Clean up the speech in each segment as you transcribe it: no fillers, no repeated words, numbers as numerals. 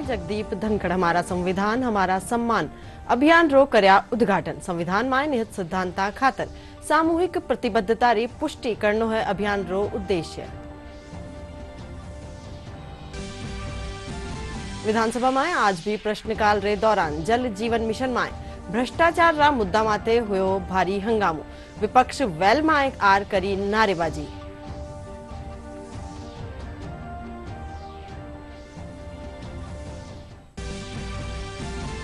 मंत्री जगदीप धनखड़ हमारा संविधान हमारा सम्मान अभियान रो कर्या उद्घाटन। संविधान में निहित सिद्धांता खातर सामूहिक प्रतिबद्धता री पुष्टि करनो है अभियान रो उद्देश्य। विधानसभा में आज भी प्रश्नकाल रे दौरान जल जीवन मिशन में भ्रष्टाचार रा मुद्दा माते हुयो भारी हंगामो। विपक्ष वेल में आर करी नारेबाजी।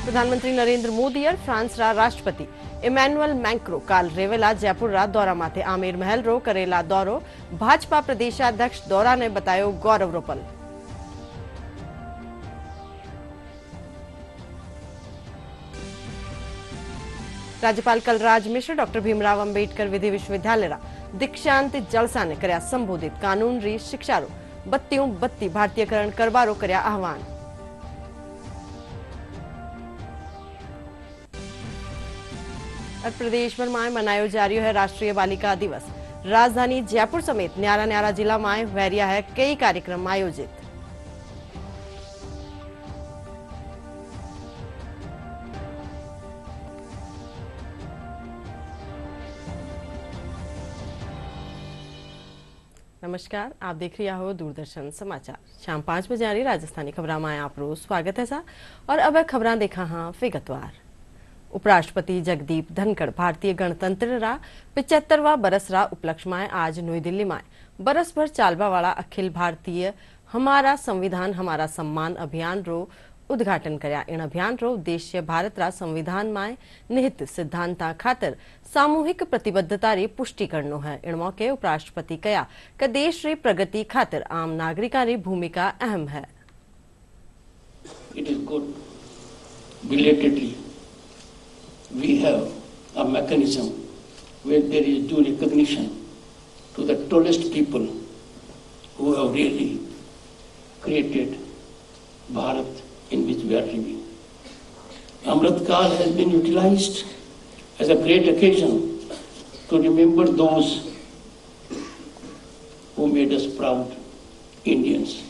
प्रधानमंत्री नरेंद्र मोदी और फ्रांस रा राष्ट्रपति इमैनुअल मैक्रो काल रेवेला जयपुर रा दौरा माथे आमेर महल रो करेला दौरो। भाजपा प्रदेशाध्यक्ष दौरा ने बतायो गौरव रो पल। राज्यपाल कलराज मिश्र डॉक्टर भीमराव अंबेडकर विधि विश्वविद्यालय रा दीक्षांत जलसा ने कर्या संबोधित। कानून री शिक्षा रो बत्तियों बत्ती भारतीयकरण करवारो कर्या आह्वान। और प्रदेश भर में मनायो जा रही है राष्ट्रीय बालिका दिवस। राजधानी जयपुर समेत न्यारा न्यारा जिला में वैरिया है कई कार्यक्रम आयोजित। नमस्कार, आप देख रही हो दूरदर्शन समाचार। शाम 5 बजे आ रही राजस्थानी खबरां में आप रो स्वागत है सा। और अब खबरां देखा हाँ विगतवार। उपराष्ट्रपति जगदीप धनखड़ भारतीय गणतंत्र रा 75वां बरस रा उपलक्ष्य में आज नई दिल्ली में बरस भर चालवा वाला अखिल भारतीय हमारा संविधान हमारा सम्मान अभियान रो उद्घाटन कर्या। इन अभियान रो उद्देश्य भारत रा संविधान में निहित सिद्धांता खातर सामूहिक प्रतिबद्धता री पुष्टि करनो है। इन मौके उपराष्ट्रपति कया कि देश री प्रगति खातर आम नागरिका री भूमिका अहम है। It is good. Belatedly, we have a mechanism where there is due recognition to the tallest people who have really created Bharat in which we are living. Amrit Kaal has been utilized as a great occasion to remember those who made us proud Indians.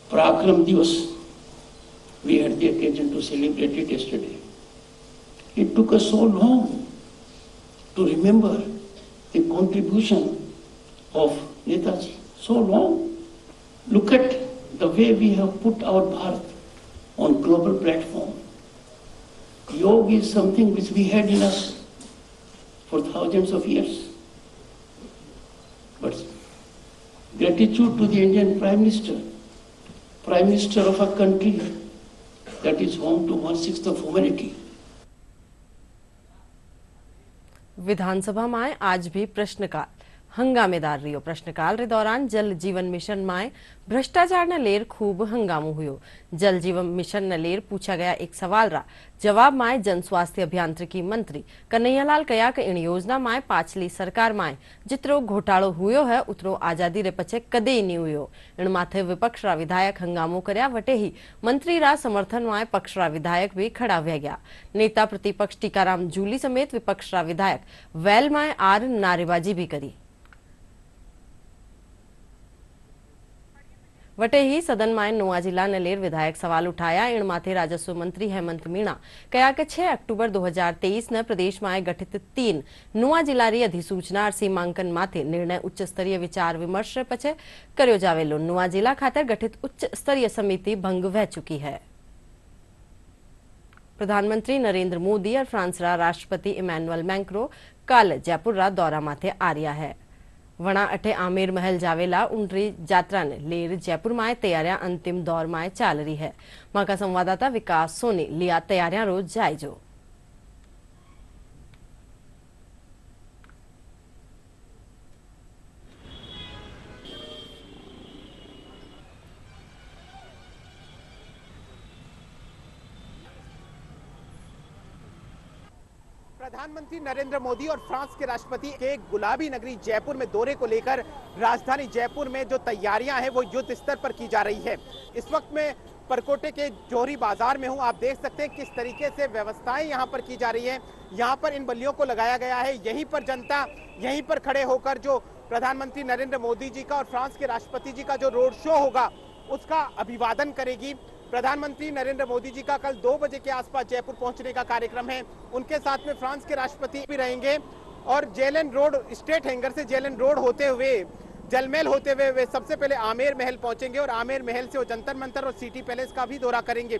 Parakram Divas, we had the occasion to celebrate it yesterday. It took us so long to remember the contribution of Netaji. So long. Look at the way we have put our Bharat on global platform. Yoga is something which we had in us for thousands of years. But gratitude to the Indian Prime Minister of a country that is home to 1/6 of humanity. विधानसभा में आज भी प्रश्नकाल हंगामेदार रियो। प्रश्नकाल रे दौरान जल जीवन मिशन में भ्रष्टाचार न लेर खूब हंगामो हुयो। जल जीवन मिशन न लेर पूछा गया एक सवाल रा जवाब में जन स्वास्थ्य अभियांत्रिकी मंत्री कन्हैयालाल कया कि इन योजना में पाछली सरकार में जितरो घोटाळो हुयो है उतरो आजादी रे पछे कदे नहीं हुयो। इन माथे विपक्ष रा विधायक हंगामो कर्या वटे ही मंत्री रा समर्थन में पक्ष रा विधायक भी खड़ा हुआ गया। नेता प्रतिपक्ष टीकाराम जूली समेत विपक्ष रा विधायक वैल में आर नारेबाजी भी करी। वटे ही सदन में नुआ जिला ने लेर विधायक सवाल उठाया। इन माथे राजस्व मंत्री हेमंत मीणा कया कि 6 अक्टूबर 2023 न प्रदेश में गठित 3 नुआ जिला री अधिसूचना और सीमांकन माथे निर्णय उच्च स्तरीय विचार विमर्श पछे कर्यो जावेलो। नुआ जिला खातर गठित उच्च स्तरीय समिति भंग वह चुकी है। प्रधानमंत्री नरेंद्र मोदी और फ्रांस रा राष्ट्रपति इमैनुअल मैक्रो काल जयपुर रा दौरा माथे आ रहा है। वणा अठे आमेर महल जावेला उनरी यात्रा ने लेर जयपुर में तैयारियां अंतिम दौर में चाल रही है। वहां का संवाददाता विकास सोनी लिया तैयारियां रोज जायजो। प्रधानमंत्री नरेंद्र मोदी और फ्रांस के राष्ट्रपति के गुलाबी नगरी जयपुर में दौरे को लेकर राजधानी जयपुर में जो तैयारियां हैं वो युद्ध स्तर पर की जा रही है। इस वक्त मैं परकोटे के जोहरी बाजार में हूं। आप देख सकते हैं किस तरीके से व्यवस्थाएं यहां पर की जा रही है। यहां पर इन बल्लियों को लगाया गया है। यहीं पर जनता यहीं पर खड़े होकर जो प्रधानमंत्री नरेंद्र मोदी जी का और फ्रांस के राष्ट्रपति जी का जो रोड शो होगा उसका अभिवादन करेगी। प्रधानमंत्री नरेंद्र मोदी जी का कल 2 बजे के आसपास जयपुर पहुंचने का कार्यक्रम है। उनके साथ में फ्रांस के राष्ट्रपति भी रहेंगे और जेलन रोड, स्टेट हैंगर से जेलन रोड होते हुए, जलमहल होते हुए वे सबसे पहले आमेर महल पहुंचेंगे और आमेर महल से वो जंतर मंतर और सिटी पैलेस का भी दौरा करेंगे।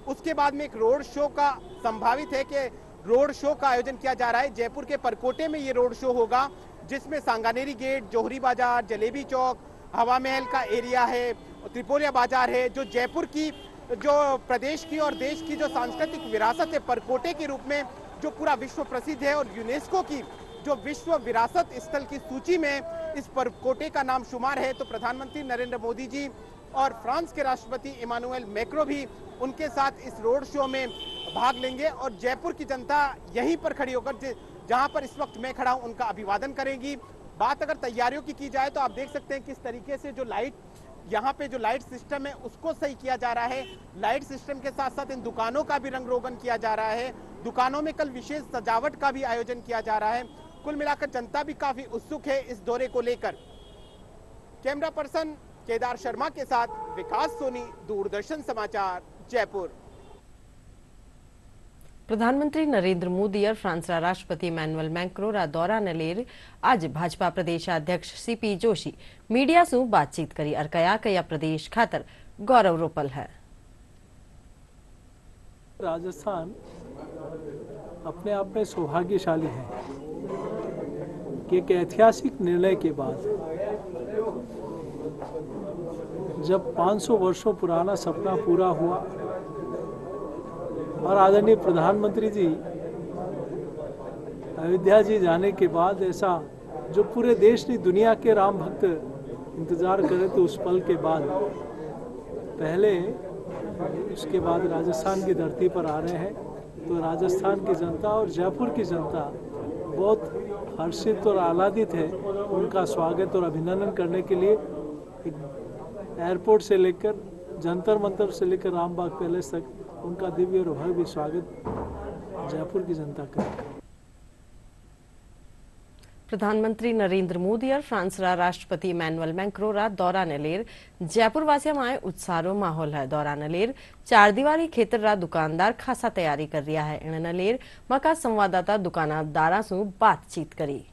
उसके बाद में एक रोड शो का संभावित है कि रोड शो का आयोजन किया जा रहा है। जयपुर के परकोटे में ये रोड शो होगा, जिसमें सांगानेरी गेट, जोहरी बाजार, जलेबी चौक, हवा महल का एरिया है, त्रिपोलिया बाजार है, जो जयपुर की, जो प्रदेश की और देश की जो सांस्कृतिक विरासत है परकोटे के रूप में, जो पूरा विश्व प्रसिद्ध है और यूनेस्को की जो विश्व विरासत स्थल की सूची में इस परकोटे का नाम शुमार है। तो प्रधानमंत्री नरेंद्र मोदी जी और फ्रांस के राष्ट्रपति इमानुएल मैक्रों भी उनके साथ इस रोड शो में भाग लेंगे और जयपुर की जनता यहीं पर खड़ी होकर, जहां पर इस वक्त मैं खड़ा हूं, उनका अभिवादन करेगी। बात अगर तैयारियों की जाए तो आप देख सकते हैं किस तरीके से जो लाइट, यहाँ पे जो लाइट सिस्टम है उसको सही किया जा रहा है। लाइट सिस्टम के साथ साथ इन दुकानों का भी रंग रोगन किया जा रहा है। दुकानों में कल विशेष सजावट का भी आयोजन किया जा रहा है। कुल मिलाकर जनता भी काफी उत्सुक है इस दौरे को लेकर। कैमरा पर्सन केदार शर्मा के साथ विकास सोनी, दूरदर्शन समाचार, जयपुर। प्रधानमंत्री नरेंद्र मोदी और फ्रांस राष्ट्रपति इमैनुअल मैक्रों रा दौरा नेलेर आज भाजपा प्रदेशाध्यक्ष सीपी जोशी मीडिया से बातचीत करी और कया कया प्रदेश खातर गौरव रोपल है। राजस्थान अपने आप में सौभाग्यशाली है कि एक ऐतिहासिक निर्णय के बाद जब 500 वर्षों पुराना सपना पूरा हुआ और आदरणीय प्रधानमंत्री जी अयोध्या जी जाने के बाद, ऐसा जो पूरे देश की दुनिया के राम भक्त इंतजार करे थे उस पल के बाद, पहले उसके बाद राजस्थान की धरती पर आ रहे हैं, तो राजस्थान की जनता और जयपुर की जनता बहुत हर्षित और आह्लादित है। उनका स्वागत और अभिनंदन करने के लिए एयरपोर्ट से लेकर जंतर मंतर से लेकर रामबाग पैलेस तक उनका दिव्य और भव्य स्वागत जयपुर की जनता का। प्रधानमंत्री नरेंद्र मोदी और फ्रांस राष्ट्रपति इमैनुअल मैक्रों रा दौरा नेलेर जयपुर वासियों में उत्साह माहौल है। दौरा नेलेर 4 दीवारी क्षेत्र रा दुकानदार खासा तैयारी कर रहा है। इन नेलेर मका संवाददाता दुकानदारा से बातचीत करी।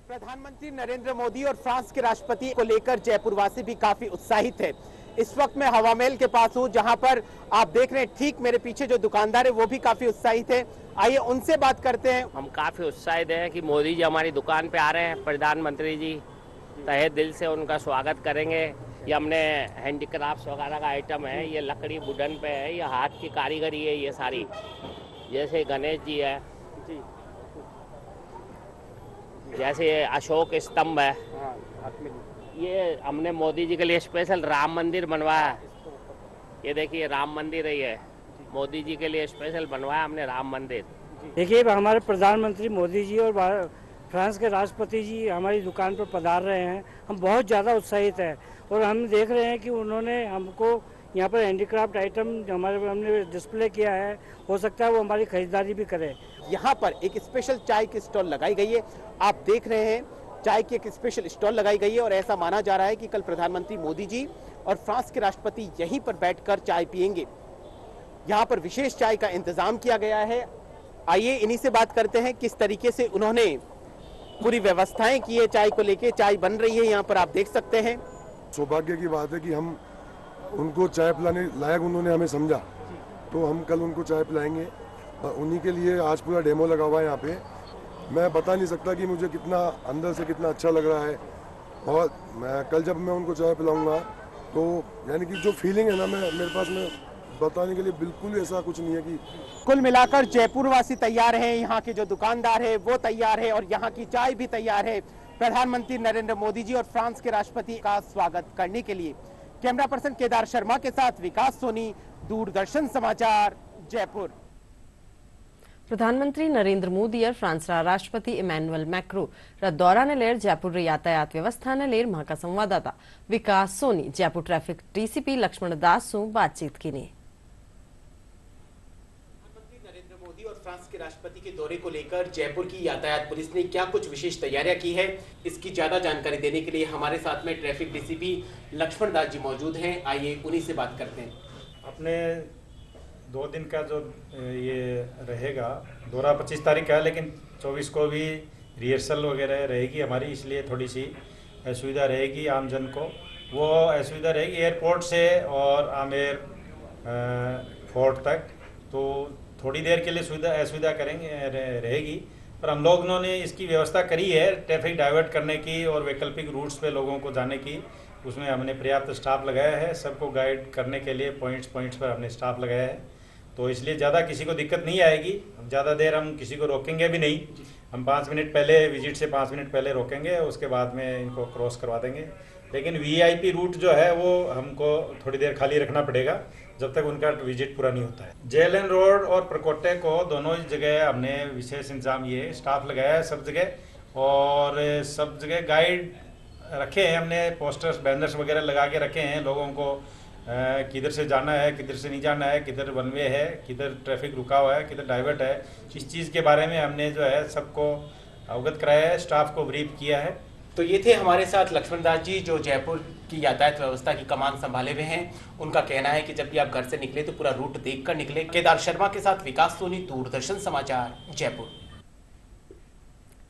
प्रधानमंत्री नरेंद्र मोदी और फ्रांस के राष्ट्रपति को लेकर जयपुर वासी भी काफी उत्साहित है। इस वक्त मैं हवा महल के पास हूं, जहां पर आप देख रहे हैं ठीक मेरे पीछे जो दुकानदार है वो भी काफी उत्साहित है। आइए उनसे बात करते हैं। हम काफी उत्साहित हैं कि मोदी जी हमारी दुकान पे आ रहे हैं। प्रधानमंत्री जी तहे दिल से उनका स्वागत करेंगे। ये हमने हैंडीक्राफ्ट वगैरह का आइटम है, ये लकड़ी वुडन पे है, ये हाथ की कारीगरी है, ये सारी, जैसे गणेश जी है, जैसे अशोक स्तंभ है, ये हमने मोदी जी के लिए स्पेशल राम मंदिर बनवाया। ये देखिए राम मंदिर है, ये मोदी जी के लिए स्पेशल बनवाया हमने राम मंदिर। देखिए हमारे प्रधानमंत्री मोदी जी और फ्रांस के राष्ट्रपति जी हमारी दुकान पर पधार रहे हैं। हम बहुत ज़्यादा उत्साहित हैं और हम देख रहे हैं कि उन्होंने हमको यहाँ पर हैंडीक्राफ्ट आइटम हमने डिस्प्ले किया है, हो सकता है वो हमारी खरीदारी भी करें। यहाँ पर एक स्पेशल चाय की स्टॉल लगाई गई है। आप देख रहे हैं चाय की एक स्पेशल स्टॉल लगाई गई है और ऐसा माना जा रहा है कि कल प्रधानमंत्री मोदी जी और फ्रांस के राष्ट्रपति यहीं पर बैठकर चाय पिएंगे। यहाँ पर विशेष चाय का इंतजाम किया गया है। आइए इन्हीं से बात करते हैं किस तरीके से उन्होंने पूरी व्यवस्थाएं की है चाय को लेके। चाय बन रही है यहाँ पर, आप देख सकते हैं। सौभाग्य की बात है कि हम उनको चाय पिलाने लायक उन्होंने हमें समझा, तो हम कल उनको चाय पिलाएंगे। उन्हीं के लिए आज पूरा डेमो लगा हुआ है यहाँ पे। मैं बता नहीं सकता कि मुझे कितना अंदर से कितना अच्छा लग रहा है। और मैं कल जब मैं उनको चाय पिलाऊंगा तो यानी कि जो फीलिंग है ना, मेरे पास में बताने के लिए बिल्कुल ऐसा कुछ नहीं है कि। कुल मिलाकर जयपुर वासी तैयार हैं, यहाँ के जो दुकानदार है वो तैयार है और यहाँ की चाय भी तैयार है। प्रधानमंत्री नरेंद्र मोदी जी और फ्रांस के राष्ट्रपति का स्वागत करने के लिए। कैमरा पर्सन केदार शर्मा के साथ विकास सोनी, दूरदर्शन समाचार, जयपुर। प्रधानमंत्री नरेंद्र मोदी और फ्रांस राष्ट्रपति इमैनुअल मैक्रो दौरा ने लेर जयपुर यातायात व्यवस्था ने लेर वहां का संवाददाता विकास सोनी जयपुर ट्रैफिक डीसीपी लक्ष्मण दास से बातचीत की ने। नरेंद्र मोदी और फ्रांस के राष्ट्रपति के दौरे को लेकर जयपुर की यातायात पुलिस ने क्या कुछ विशेष तैयारियां की है, इसकी ज्यादा जानकारी देने के लिए हमारे साथ में ट्रैफिक डीसीपी लक्ष्मण दास जी मौजूद हैं। आइए उन्हीं से बात करते हैं। अपने 2 दिन का जो ये रहेगा दौरा 25 तारीख का है, लेकिन 24 को भी रिहर्सल वगैरह रहेगी हमारी, इसलिए थोड़ी सी असुविधा रहेगी आम जन को। वो असुविधा रहेगी एयरपोर्ट से और आमेर फोर्ट तक, तो थोड़ी देर के लिए असुविधा रहेगी, पर हम लोगों ने इसकी व्यवस्था करी है ट्रैफिक डाइवर्ट करने की और वैकल्पिक रूट्स पे लोगों को जाने की। उसमें हमने पर्याप्त स्टाफ लगाया है, सबको गाइड करने के लिए पॉइंट्स पर हमने स्टाफ लगाया है, तो इसलिए ज़्यादा किसी को दिक्कत नहीं आएगी। ज़्यादा देर हम किसी को रोकेंगे भी नहीं, हम 5 मिनट पहले विजिट से 5 मिनट पहले रोकेंगे, उसके बाद में इनको क्रॉस करवा देंगे। लेकिन वीआईपी रूट जो है वो हमको थोड़ी देर खाली रखना पड़ेगा जब तक उनका विजिट पूरा नहीं होता है। जेएलएन रोड और प्रकोटे को दोनों जगह हमने विशेष इंतजाम ये स्टाफ लगाया है सब जगह, और सब जगह गाइड रखे हैं हमने, पोस्टर्स बैनर्स वगैरह लगा के रखे हैं लोगों को किधर से जाना है, किधर से नहीं जाना है, किधर वन वे है, किधर ट्रैफिक रुका हुआ है, किधर डाइवर्ट है। इस चीज़ के बारे में हमने जो है सबको अवगत कराया है, स्टाफ को ब्रीफ किया है। तो ये थे हमारे साथ लक्ष्मण दास जी जो जयपुर की यातायात व्यवस्था की कमान संभाले हुए हैं। उनका कहना है कि जब भी आप घर से निकले तो पूरा रूट देखकर निकले। केदार शर्मा के साथ विकास सोनी, दूरदर्शन समाचार, जयपुर।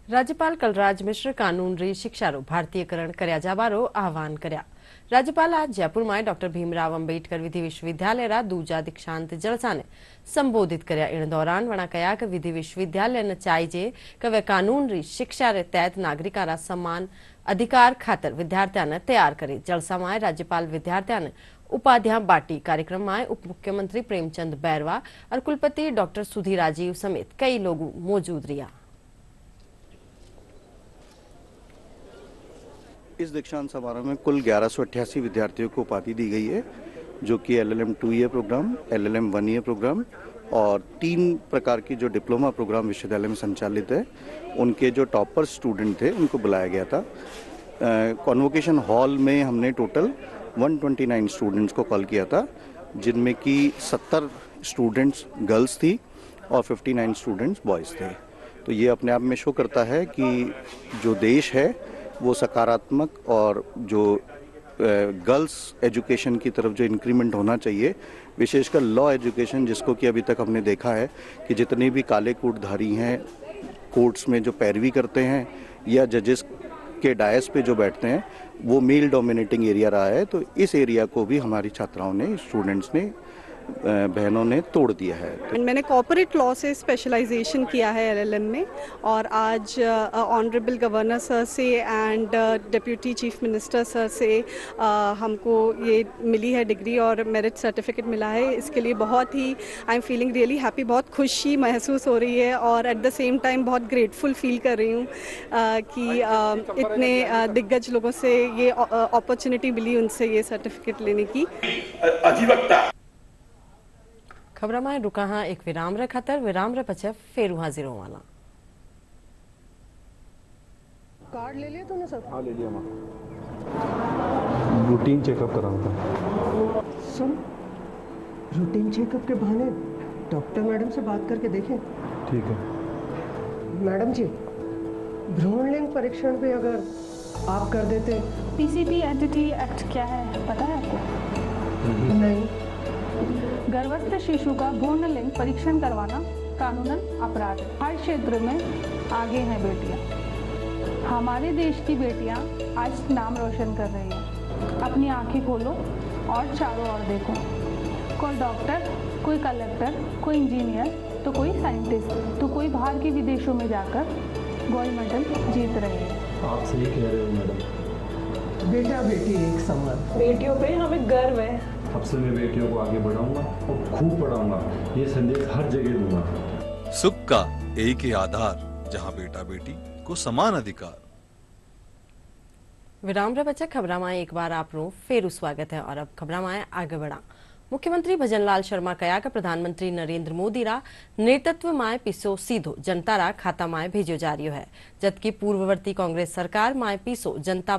राज्यपाल कलराज मिश्र कानून री शिक्षा रो भारतीयकरण कर्या जाबारो आह्वान कर्या। राज्यपाल आज जयपुर में डॉक्टर भीमराव अंबेडकर विधि विश्वविद्यालय रा दूजा दीक्षांत जलसा ने संबोधित कर्या। इन दौरान वणा कया कि विधि विश्वविद्यालय ने चाहिए कि वे कानून री शिक्षा रे तहत नागरिका रा सम्मान अधिकार खातर विद्यार्थियों ने तैयार करे। जलसा में राज्यपाल विद्यार्थियों ने उपाधियां बांटी। कार्यक्रम में उप मुख्यमंत्री प्रेमचंद बैरवा और कुलपति डॉक्टर सुधीर राजीव समेत कई लोग मौजूद रहा। इस दीक्षांत समारोह में कुल 1188 विद्यार्थियों को उपाधि दी गई है, जो कि LLM 2 year program, LLM 1 year program और 3 प्रकार की जो डिप्लोमा प्रोग्राम विश्वविद्यालय में संचालित है, उनके जो टॉपर स्टूडेंट थे उनको बुलाया गया था। कॉन्वोकेशन हॉल में हमने टोटल 129 स्टूडेंट्स को कॉल किया था, जिनमें कि 70 स्टूडेंट्स गर्ल्स थी और 59 स्टूडेंट्स बॉयज़ थे। तो ये अपने आप में शो करता है कि जो देश है वो सकारात्मक, और जो गर्ल्स एजुकेशन की तरफ जो इंक्रीमेंट होना चाहिए, विशेषकर लॉ एजुकेशन, जिसको कि अभी तक हमने देखा है कि जितने भी काले कोटधारी हैं कोर्ट्स में जो पैरवी करते हैं या जजेस के डायस पे जो बैठते हैं, वो मेल डोमिनेटिंग एरिया रहा है। तो इस एरिया को भी हमारी छात्राओं ने, स्टूडेंट्स ने, बहनों ने तोड़ दिया है। मैंने कॉर्पोरेट लॉ से स्पेशलाइजेशन किया है LLM में, और आज ऑनरेबल गवर्नर सर से and deputy chief minister sir से हमको ये मिली है डिग्री और मेरिट सर्टिफिकेट मिला है। इसके लिए बहुत ही I am feeling really happy, बहुत खुशी महसूस हो रही है और एट द सेम टाइम बहुत ग्रेटफुल फील कर रही हूँ कि इतने दिग्गज लोगों से ये अपॉर्चुनिटी मिली, उनसे ये सर्टिफिकेट लेने की। खबर में रुका हाँ एक विराम रे खातर, विराम रे पछे फेरू हाजिर होवाना। कार्ड ले लिया तूने सब? हाँ ले लिया माँ, रूटीन चेकअप कराना था। सुन, रूटीन चेकअप के बहाने डॉक्टर मैडम से बात करके देखें। ठीक है मैडम जी, भ्रूण लिंग परीक्षण भी अगर आप कर देते। पीसीपी एंटिटी एक्ट क्या है पता है आपको? नहीं। गर्भस्थ शिशु का भ्रूण लिंग परीक्षण करवाना कानूनन अपराध है। हर क्षेत्र में आगे हैं बेटियां। हमारे देश की बेटियां आज नाम रोशन कर रही हैं। अपनी आंखें खोलो और चारों ओर देखो। कोई डॉक्टर, कोई कलेक्टर, कोई इंजीनियर, तो कोई साइंटिस्ट, तो कोई बाहर के विदेशों में जाकर गोल्ड मेडल जीत रहे हैं। आप सही कह रहे हो मैडम। बेटा बेटी एक समान। बेटियों पे हमें गर्व है। अब से मैं बेटियों को आगे बढ़ाऊंगा और खूब पढ़ाऊंगा, ये संदेश हर जगह दूंगा। सुख का एक ही आधार, जहां बेटा बेटी को समान अधिकार। विराम रे बच्चे खबरा में एक बार आपनो फेरू स्वागत है और अब खबरा में आगे बढ़ा। मुख्यमंत्री भजनलाल शर्मा कहा कि प्रधानमंत्री नरेंद्र मोदी रा नेतृत्व में पीसो सीधो जनता रा खाता में भेजो जा रही है, जबकि पूर्ववर्ती कांग्रेस सरकार में पीसो जनता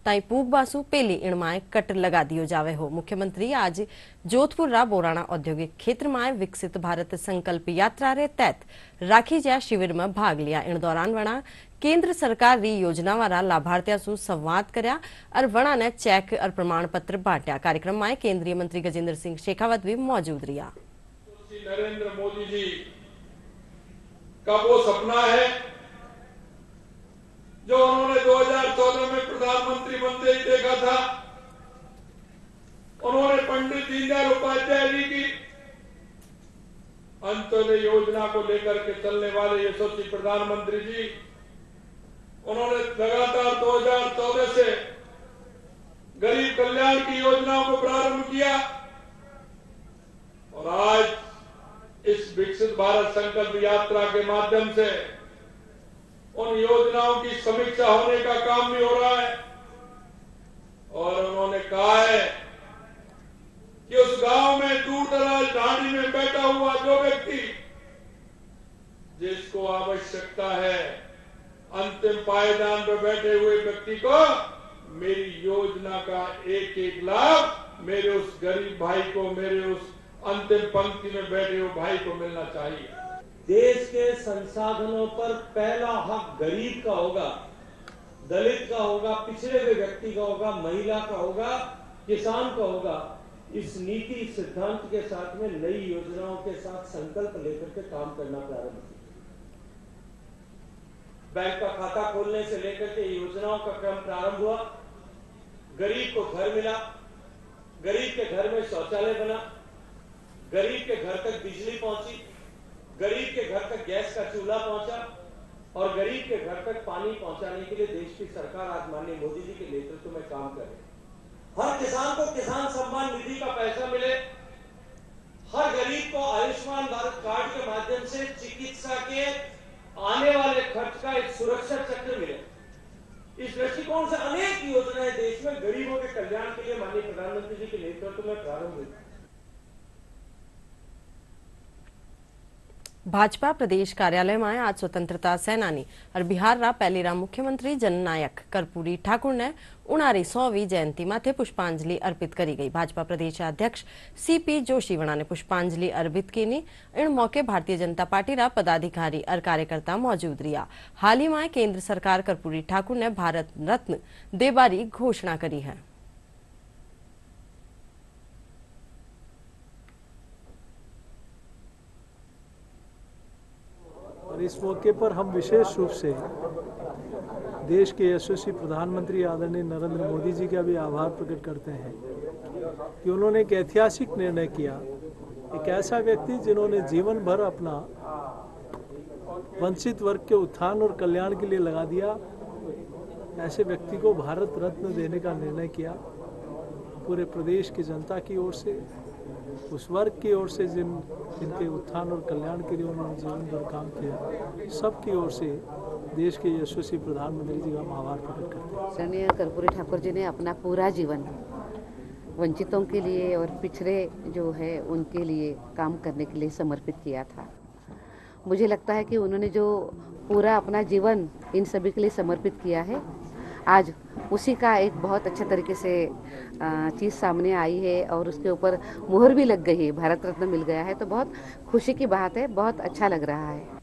ताई पूग बासु पेली इण में कट लगा दियो जावे हो। मुख्यमंत्री आज जोधपुर रा बोराणा औद्योगिक क्षेत्र में विकसित भारत संकल्प यात्रा रे तहत राखी जा शिविर में भाग लिया। इन दौरान वणा केंद्र सरकार री योजना वाला लाभार्थियों से संवाद करया और वणा ने चेक और प्रमाण पत्र बांटा। कार्यक्रम में केंद्रीय मंत्री गजेंद्र सिंह शेखावत भी मौजूद रहा। नरेंद्र मोदी जी का वो सपना है जो उन्होंने 2014 में प्रधानमंत्री बनते ही देखा था। उन्होंने पंडित दीनदयाल उपाध्याय जी की अंत्योदय योजना को लेकर के चलने वाले यशस्वी प्रधानमंत्री जी, उन्होंने लगातार 2014 से गरीब कल्याण की योजनाओं को प्रारंभ किया और आज इस विकसित भारत संकल्प यात्रा के माध्यम से उन योजनाओं की समीक्षा होने का काम भी हो रहा है। और उन्होंने कहा है कि उस गांव में दूर दराज ढाणी में बैठा हुआ जो व्यक्ति जिसको आवश्यकता है, अंतिम पायदान पर बैठे हुए व्यक्ति को मेरी योजना का एक एक लाभ मेरे उस गरीब भाई को, मेरे उस अंतिम पंक्ति में बैठे हुए भाई को मिलना चाहिए। देश के संसाधनों पर पहला हक गरीब का होगा, दलित का होगा, पिछड़े हुए व्यक्ति का होगा, महिला का होगा, किसान का होगा। इस नीति सिद्धांत के साथ में नई योजनाओं के साथ संकल्प लेकर के काम करना प्रारंभ किया। बैंक का खाता खोलने से लेकर के योजनाओं का क्रम प्रारंभ हुआ। गरीब को घर मिला, गरीब के घर में शौचालय बना, गरीब के घर तक बिजली पहुंची, गरीब के घर तक गैस का चूल्हा पहुंचा और गरीब के घर तक पानी पहुंचाने के लिए देश की सरकार आज माननीय मोदी जी के नेतृत्व में काम कर रही है। हर किसान को किसान सम्मान निधि का पैसा मिले, हर गरीब को आयुष्मान भारत कार्ड के माध्यम से चिकित्सा के आने वाले खर्च का एक सुरक्षा चक्र मिले। इस दृष्टिकोण से अनेक योजनाएं देश में गरीबों के कल्याण के लिए माननीय प्रधानमंत्री जी के नेतृत्व में प्रारंभ हुई। भाजपा प्रदेश कार्यालय में आज स्वतंत्रता सेनानी और बिहार रा पहली रा मुख्यमंत्री जननायक कर्पूरी ठाकुर ने 100वीं जयंती माथे पुष्पांजलि अर्पित करी गई। भाजपा प्रदेश अध्यक्ष सीपी जोशी वणा ने पुष्पांजलि अर्पित की। इन मौके भारतीय जनता पार्टी रा पदाधिकारी और कार्यकर्ता मौजूद रहा। हाल ही में केंद्र सरकार कर्पूरी ठाकुर ने भारत रत्न देबारी घोषणा करी है। इस मौके पर हम विशेष रूप से देश के यशस्वी प्रधानमंत्री आदरणीय नरेंद्र मोदी जी का भी आभार प्रकट करते हैं कि उन्होंने एक ऐतिहासिक निर्णय किया। एक ऐसा व्यक्ति जिन्होंने जीवन भर अपना वंचित वर्ग के उत्थान और कल्याण के लिए लगा दिया, ऐसे व्यक्ति को भारत रत्न देने का निर्णय किया। पूरे प्रदेश की जनता की ओर से, उस वर्ग की ओर से जिनके उत्थान और कल्याण के लिए उन्होंने जीवन भर काम किया, सबकी ओर से देश के यशस्वी प्रधानमंत्री जी का हम आभार प्रकट करते हैं। आदरणीय कर्पूरी ठाकुर जी ने अपना पूरा जीवन वंचितों के लिए और पिछड़े जो है उनके लिए काम करने के लिए समर्पित किया था। मुझे लगता है कि उन्होंने जो पूरा अपना जीवन इन सभी के लिए समर्पित किया है, आज उसी का एक बहुत अच्छे तरीके से चीज़ सामने आई है और उसके ऊपर मुहर भी लग गई है, भारत रत्न मिल गया है, तो बहुत खुशी की बात है, बहुत अच्छा लग रहा है।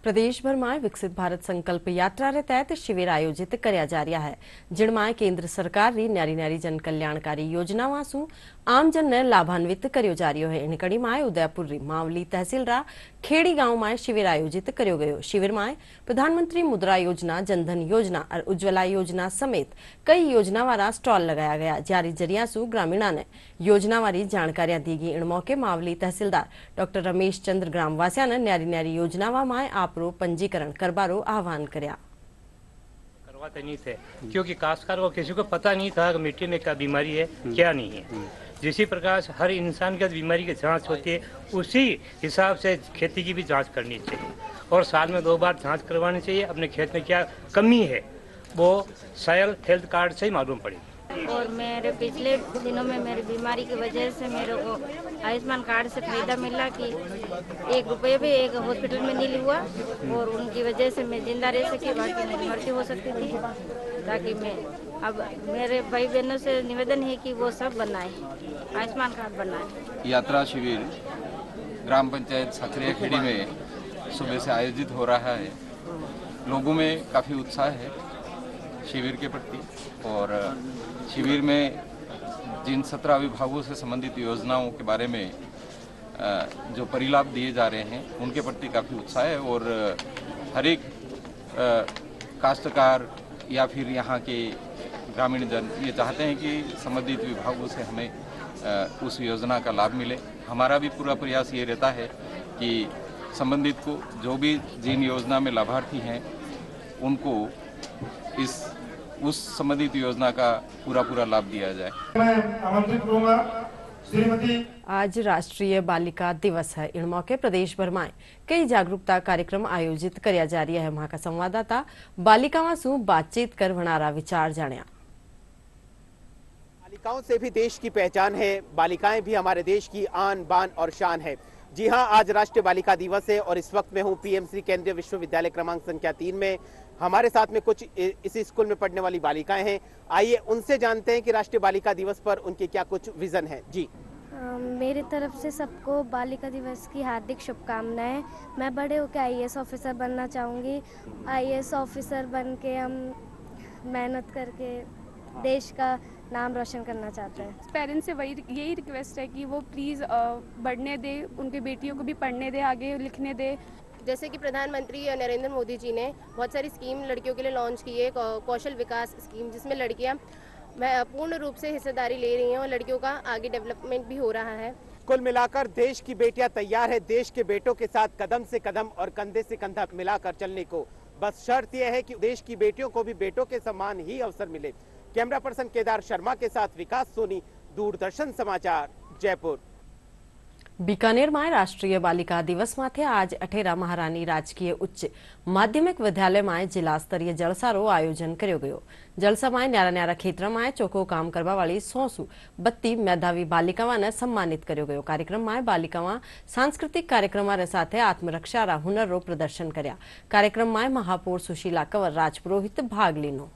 प्रदेश भर में विकसित भारत संकल्प यात्रा रे तहत शिविर आयोजित करया जा रहा है, जिनमें केंद्र सरकार री न्यारी न्यारी जन कल्याणकारी योजनाओं सु आम जन ने लाभान्वित करियो जा रही है। इन कड़ी में उदयपुर री मावली तहसील रा खेड़ी गांव में शिविर आयोजित करियो गयो। शिविर में प्रधानमंत्री मुद्रा योजना, जनधन योजना और उज्ज्वला योजना समेत कई योजना वाला स्टॉल लगाया गया, जारी जरिया सु ग्रामीणा ने योजना वाली जानकारियां दी गई। इन मौके मावली तहसीलदार डॉक्टर रमेश चंद्र ग्रामवासिया ने न्यारी न्यारी योजनावा में आपरो पंजीकरण करबारो आह्वान करया। करवाते नहीं थे क्योंकि काश्तकार को किसी को पता नहीं था कि मिट्टी में क्या बीमारी है क्या नहीं है। जिसी प्रकार से हर इंसान की बीमारी की जांच होती है, उसी हिसाब से खेती की भी जांच करनी चाहिए और साल में 2 बार जांच करवानी चाहिए, अपने खेत में क्या कमी है वो सॉइल हेल्थ कार्ड से ही मालूम पड़ेगी। और मेरे पिछले दिनों में मेरी बीमारी की वजह से मेरे को आयुष्मान कार्ड से फायदा मिला कि 1 रुपये भी एक हॉस्पिटल में नहीं हुआ और उनकी वजह से मैं जिंदा रह सकी, बाकी मेरी मृत्यु हो सकती थी। ताकि मैं अब मेरे भाई बहनों से निवेदन है कि वो सब बनाए, आयुष्मान कार्ड बनाए। यात्रा शिविर ग्राम पंचायत सखरिया खेड़ी में सुबह से आयोजित हो रहा है। लोगों में काफ़ी उत्साह है शिविर के प्रति और शिविर में जिन 17 विभागों से संबंधित योजनाओं के बारे में जो परिलाभ दिए जा रहे हैं उनके प्रति काफ़ी उत्साह है और हर एक काश्तकार या फिर यहाँ के ग्रामीण जन ये चाहते हैं कि संबंधित विभागों से हमें उस योजना का लाभ मिले। हमारा भी पूरा प्रयास ये रहता है कि संबंधित को जो भी जिन योजना में लाभार्थी हैं उनको उस संबंधित योजना का पूरा लाभ दिया जाए। मैं आमंत्रित करूंगा श्रीमती। आज राष्ट्रीय बालिका दिवस है। इन मौके प्रदेश भर में कई जागरूकता कार्यक्रम आयोजित करया जा रहा है। वहां का संवाददाता बालिकाओं से बातचीत कर वनारा विचार जानिया। बालिकाओं से भी देश की पहचान है, बालिकाएं भी हमारे देश की आन बान और शान है। जी हां, आज राष्ट्रीय बालिका दिवस है और इस वक्त मैं हूं पीएमसी केंद्रीय विश्वविद्यालय क्रमांक संख्या 3 में। हमारे साथ में कुछ इसी स्कूल में पढ़ने वाली बालिकाएं हैं। आइए उनसे जानते हैं कि राष्ट्रीय बालिका दिवस पर उनके क्या कुछ विजन है। जी मेरी तरफ से सबको बालिका दिवस की हार्दिक शुभकामनाएं। मैं बड़े होकर आईएएस ऑफिसर बनना चाहूँगी। आईएएस ऑफिसर बन के हम मेहनत करके देश का नाम रोशन करना चाहते हैं। पेरेंट्स से यही रिक्वेस्ट है कि वो प्लीज़ बढ़ने दे, उनकी बेटियों को भी पढ़ने दे, आगे लिखने दे। जैसे कि प्रधानमंत्री नरेंद्र मोदी जी ने बहुत सारी स्कीम लड़कियों के लिए लॉन्च की है, कौशल विकास स्कीम, जिसमें लड़कियां पूर्ण रूप से हिस्सेदारी ले रही हैं और लड़कियों का आगे डेवलपमेंट भी हो रहा है। कुल मिलाकर देश की बेटियां तैयार है देश के बेटों के साथ कदम से कदम और कंधे से कंधा मिलाकर चलने को। बस शर्त यह है कि देश की बेटियों को भी बेटों के समान ही अवसर मिले। कैमरा पर्सन केदार शर्मा के साथ विकास सोनी, दूरदर्शन समाचार, जयपुर। बीकानेर में राष्ट्रीय बालिका दिवस माथे आज अठेरा महारानी राजकीय उच्च माध्यमिक विद्यालय में जिला स्तरीय जलसारो आयोजन कर्यो गयो। जलसा में न्यारा न्यारा क्षेत्र में चोखो काम करवा वाली 132 मेधावी बालिकाओं ने सम्मानित कर्यो गयो। कार्यक्रम में बालिकाओं सांस्कृतिक कार्यक्रमों साथ आत्मरक्षा रा हुनर रो प्रदर्शन कर्या। कार्यक्रम में महापौर सुशीला कंवर राजपुरोहित भाग लीनो।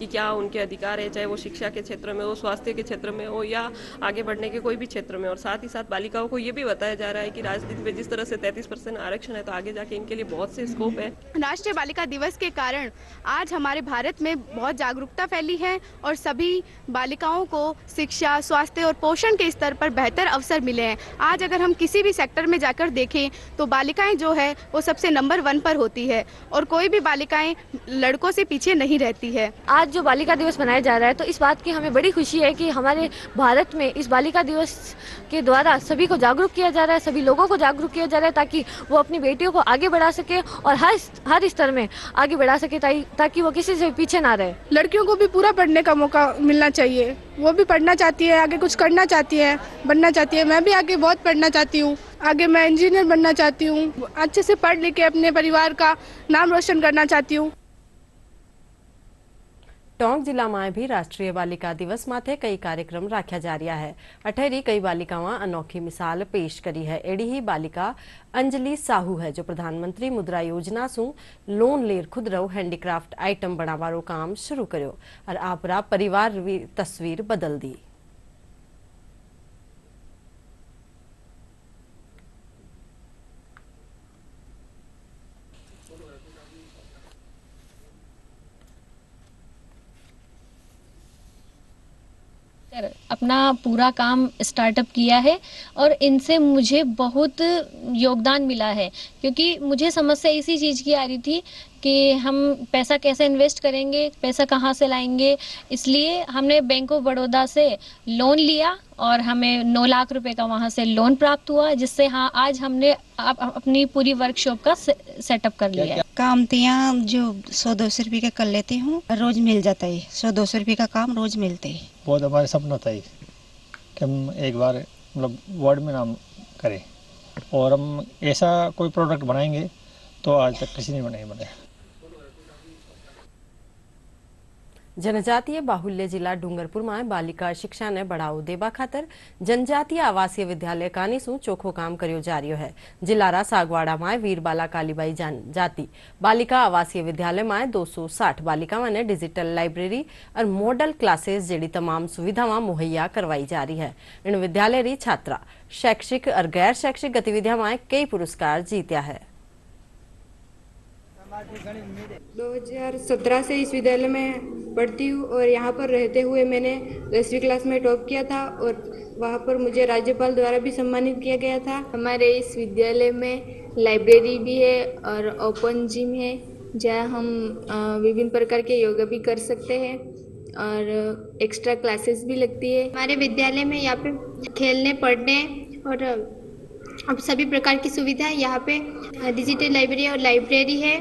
कि क्या उनके अधिकार है, चाहे वो शिक्षा के क्षेत्र में हो, स्वास्थ्य के क्षेत्र में हो या आगे बढ़ने के कोई भी क्षेत्र में। और साथ ही साथ बालिकाओं को ये भी बताया जा रहा है कि राजनीति में जिस तरह से 33% आरक्षण है तो आगे जाके इनके लिए बहुत से स्कोप है। राष्ट्रीय बालिका दिवस के कारण आज हमारे भारत में बहुत जागरूकता फैली है और सभी बालिकाओं को शिक्षा, स्वास्थ्य और पोषण के स्तर पर बेहतर अवसर मिले हैं। आज अगर हम किसी भी सेक्टर में जाकर देखें तो बालिकाएं जो है वो सबसे नंबर 1 पर होती है और कोई भी बालिकाएं लड़कों से पीछे नहीं रहती है। आज जो बालिका दिवस मनाया जा रहा है तो इस बात की हमें बड़ी खुशी है कि हमारे भारत में इस बालिका दिवस के द्वारा सभी को जागरूक किया जा रहा है, सभी लोगों को जागरूक किया जा रहा है ताकि वो अपनी बेटियों को आगे बढ़ा सके और हर स्तर में आगे बढ़ा सके ताकि वो किसी से पीछे ना रहे। लड़कियों को भी पूरा पढ़ने का मौका मिलना चाहिए। वो भी पढ़ना चाहती है, आगे कुछ करना चाहती है, बनना चाहती है। मैं भी आगे बहुत पढ़ना चाहती हूँ, आगे मैं इंजीनियर बनना चाहती हूँ, अच्छे से पढ़ लिख के अपने परिवार का नाम रोशन करना चाहती हूँ। टोंक जिला में भी राष्ट्रीय बालिका दिवस माथे कई कार्यक्रम राख्या जा रहा है। अठेरी कई बालिकाओं अनोखी मिसाल पेश करी है। एड़ी ही बालिका अंजलि साहू है जो प्रधानमंत्री मुद्रा योजना से लोन लेर खुदरो हैंडीक्राफ्ट आइटम बनावारो काम शुरू कर्यो और आपरा परिवार तस्वीर बदल दी। अपना पूरा काम स्टार्टअप किया है और इनसे मुझे बहुत योगदान मिला है क्योंकि मुझे समस्या इसी चीज़ की आ रही थी कि हम पैसा कैसे इन्वेस्ट करेंगे, पैसा कहाँ से लाएंगे। इसलिए हमने बैंक ऑफ बड़ौदा से लोन लिया और हमें 9 लाख रुपए का वहाँ से लोन प्राप्त हुआ, जिससे आज हमने अपनी पूरी वर्कशॉप का सेटअप कर लिया है। काम तो यहाँ जो 100-200 रुपये का कर लेती हूँ, रोज मिल जाता है। 100-200 रुपये का काम रोज मिलते है। बहुत हमारे सपना था कि हम एक बार मतलब वर्ल्ड में नाम करें, और हम ऐसा कोई प्रोडक्ट बनाएंगे तो आज तक किसी ने नहीं बनाया। जनजातीय बाहुल्य जिला डूंगरपुर में बालिका शिक्षा ने बढ़ावो देवा खातर जनजातीय आवासीय विद्यालय कानीसू चोखो काम कर्यो जा रह्यो है। जिलारा सागवाड़ा में वीरबाला कालीबाई जनजाति बालिका आवासीय विद्यालय में 260 बालिकाओं ने डिजिटल लाइब्रेरी और मॉडल क्लासेस जेडी तमाम सुविधावां मुहैया करवाई जा रही है। इन विद्यालय री छात्रा शैक्षिक और गैर शैक्षिक गतिविधियों में कई पुरस्कार जीत्या है। 2017 से इस विद्यालय में पढ़ती हूँ और यहाँ पर रहते हुए मैंने 10वीं क्लास में टॉप किया था और वहाँ पर मुझे राज्यपाल द्वारा भी सम्मानित किया गया था। हमारे इस विद्यालय में लाइब्रेरी भी है और ओपन जिम है जहाँ हम विभिन्न प्रकार के योगा भी कर सकते हैं और एक्स्ट्रा क्लासेस भी लगती है। हमारे विद्यालय में यहाँ पे खेलने पढ़ने और अब सभी प्रकार की सुविधाएं यहाँ पे डिजिटल लाइब्रेरी और लाइब्रेरी है।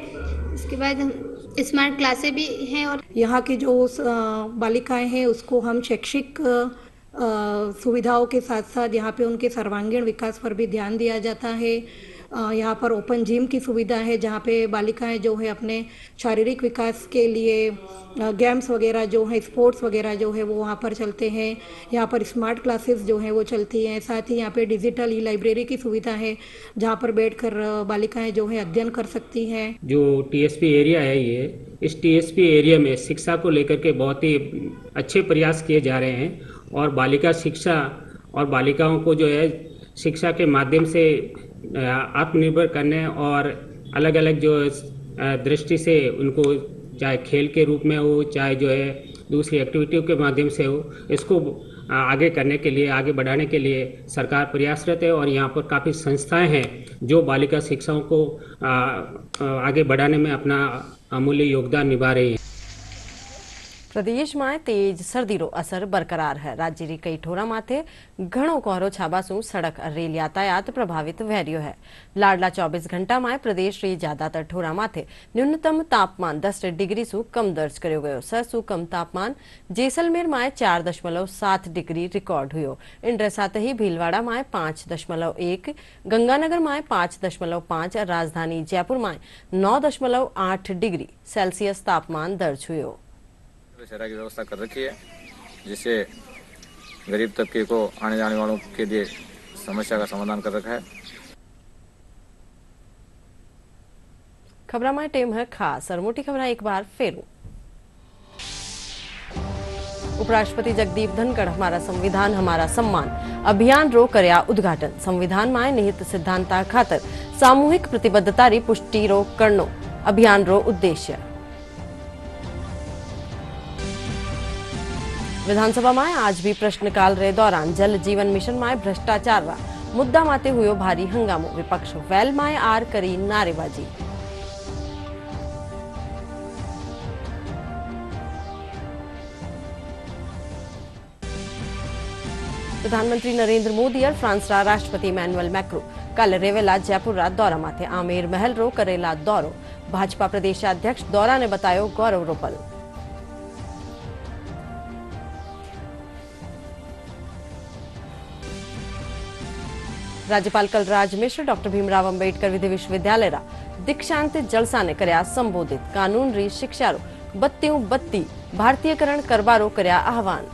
इसके बाद स्मार्ट क्लासें भी हैं और यहाँ की जो बालिकाएं हैं उसको हम शैक्षिक सुविधाओं के साथ साथ यहाँ पे उनके सर्वांगीण विकास पर भी ध्यान दिया जाता है। यहाँ पर ओपन जिम की सुविधा है जहाँ पे बालिकाएं जो है अपने शारीरिक विकास के लिए गेम्स वगैरह जो है स्पोर्ट्स वगैरह जो है वो वहाँ पर चलते हैं। यहाँ पर स्मार्ट क्लासेस जो है वो चलती हैं। साथ ही यहाँ पे डिजिटल ई लाइब्रेरी की सुविधा है जहाँ पर बैठकर बालिकाएं जो है अध्ययन कर सकती हैं। जो टीएसपी एरिया है इस टीएसपी एरिया में शिक्षा को लेकर के बहुत ही अच्छे प्रयास किए जा रहे हैं और बालिका शिक्षा और बालिकाओं को जो है शिक्षा के माध्यम से आत्मनिर्भर करने और अलग अलग जो दृष्टि से उनको चाहे खेल के रूप में हो चाहे जो है दूसरी एक्टिविटियों के माध्यम से हो, इसको आगे करने के लिए आगे बढ़ाने के लिए सरकार प्रयासरत है और यहाँ पर काफ़ी संस्थाएं हैं जो बालिका शिक्षाओं को आगे बढ़ाने में अपना अमूल्य योगदान निभा रही हैं। प्रदेश में तेज सर्दीरो असर बरकरार है। राज्य री कई ठोरा माथे घणो कोहरो छाबासू सड़क और रेल यातायात प्रभावित वहरियो है। लाडला 24 घंटा में प्रदेश री ज्यादातर ठोरा माथे न्यूनतम तापमान 10 डिग्री सु कम दर्ज कर्यो गयो। सबसु कम तापमान जैसलमेर में 4.7 डिग्री रिकॉर्ड हुयो। इन साथ ही भीलवाड़ा में 5.1, गंगानगर में 5.5 और राजधानी जयपुर में 9.8 डिग्री सेल्सियस तापमान दर्ज हुयो। शहर की व्यवस्था कर रखी है जिससे गरीब तबके को आने जाने वालों के लिए समस्या का समाधान कर रखा है। खबरा में टेम है खास और मोटी खबर एक बार फिर। उपराष्ट्रपति जगदीप धनखड़ हमारा संविधान हमारा सम्मान अभियान रो करया उद्घाटन। संविधान में निहित सिद्धांता खातर सामूहिक प्रतिबद्धता री पुष्टि रो करनो अभियान रो उद्देश्य। विधानसभा में आज भी प्रश्नकाल रे दौरान जल जीवन मिशन में भ्रष्टाचार वा मुद्दा माते हुयो भारी हंगामो। विपक्ष वेल में आर करी नारेबाजी। प्रधानमंत्री नरेंद्र मोदी और फ्रांस रा राष्ट्रपति इमैनुअल मैक्रो कल रेवेला जयपुर रा दौरा माथे आमेर महल रो करेला दौरो। भाजपा प्रदेशाध्यक्ष दौरा ने बतायो गौरव रोपल। राज्यपाल कलराज मिश्र डॉक्टर भीमराव अंबेडकर विधि विश्वविद्यालय रा दीक्षांत जलसा ने कर्या संबोधित। कानून री शिक्षा रो बत्ती भारतीयकरण करबारो कर्या आह्वान।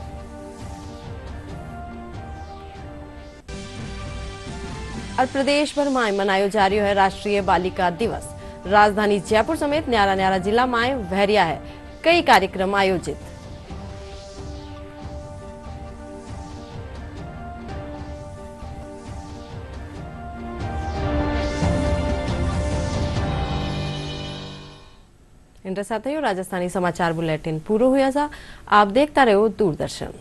और प्रदेश भर में मनायो जा रही है राष्ट्रीय बालिका दिवस। राजधानी जयपुर समेत न्यारा जिला में वहरिया है कई कार्यक्रम आयोजित। इनके साथ ही राजस्थानी समाचार बुलेटिन पूरा हुआ। आप देखता रहो दूरदर्शन।